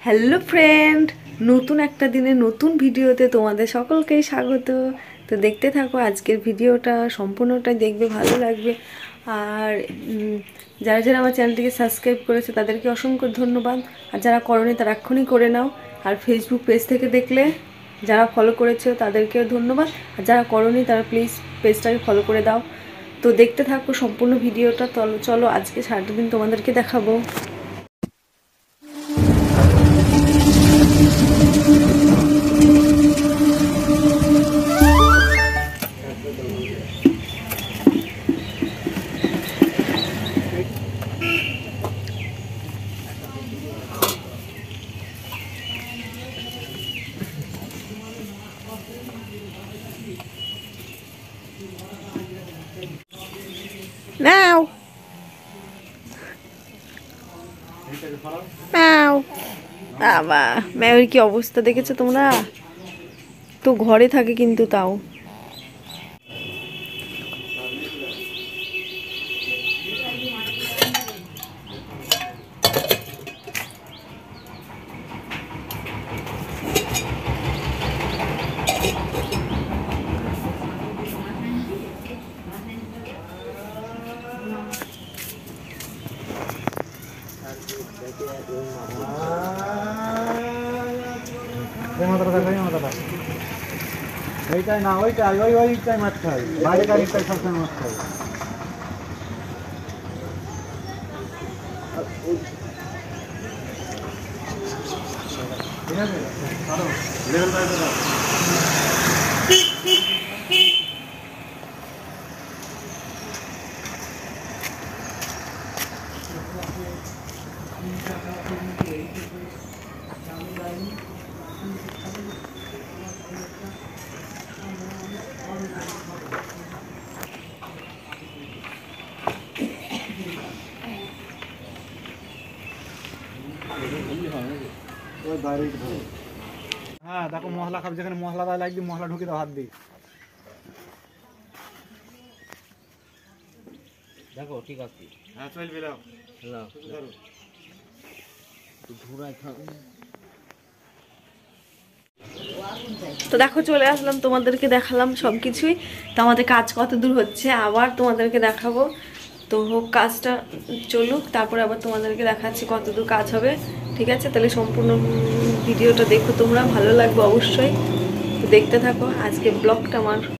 Hello friend, নতুন একটা দিনে নতুন ভিডিওতে তোমাদের সকলকেই স্বাগত। তো দেখতে থাকো আজকের ভিডিওটা, সম্পূর্ণটাই দেখবে, ভালো লাগবে। আর যারা যারা আমার চ্যানেলটিকে সাবস্ক্রাইব করেছে তাদেরকে অসংখ্য ধন্যবাদ। আর যারা করোনি তারা এক্ষুনি করে নাও। আর ফেসবুক পেজ থেকে দেখলে যারা ফলো করেছো তাদেরকেও ধন্যবাদ। আর যারা করোনি তারা প্লিজ পেজটাকে ফলো করে দাও। তো দেখতে থাকো সম্পূর্ণ ভিডিওটা। চলো আজকে সারাটা দিন তোমাদেরকে দেখাবো। নাও নাও বাবা, ম্যাওর কি অবস্থা দেখেছো তোমরা? তো ঘরে থাকে কিন্তু তাও। এইটাই না, ওইটাই ওইটাই মারতে হয়, বাইরে গাড়িটাই সবসময় মারতে হয়। ঠিক আছে, লেভেল বাইরে দাও। হ্যাঁ দেখো, মশলা খাবে, যেখানে মশলা দেওয়া লাগবে মশলা ঢুকে দাও হাত দিয়ে। দেখো ঠিক আছে। হ্যাঁ চলবে, দাও ধরো। তো দেখো চলে আসলাম, তোমাদেরকে দেখালাম সব কিছুই। তো আমাদের কাজ কত দূর হচ্ছে আবার তোমাদেরকে দেখাবো। তো হোক কাজটা চলুক, তারপরে আবার তোমাদেরকে দেখাচ্ছি কত দূর কাজ হবে। ঠিক আছে, তাহলে সম্পূর্ণ ভিডিওটা দেখো তোমরা, ভালো লাগবে অবশ্যই। তো দেখতে থাকো আজকে ব্লগটা আমার।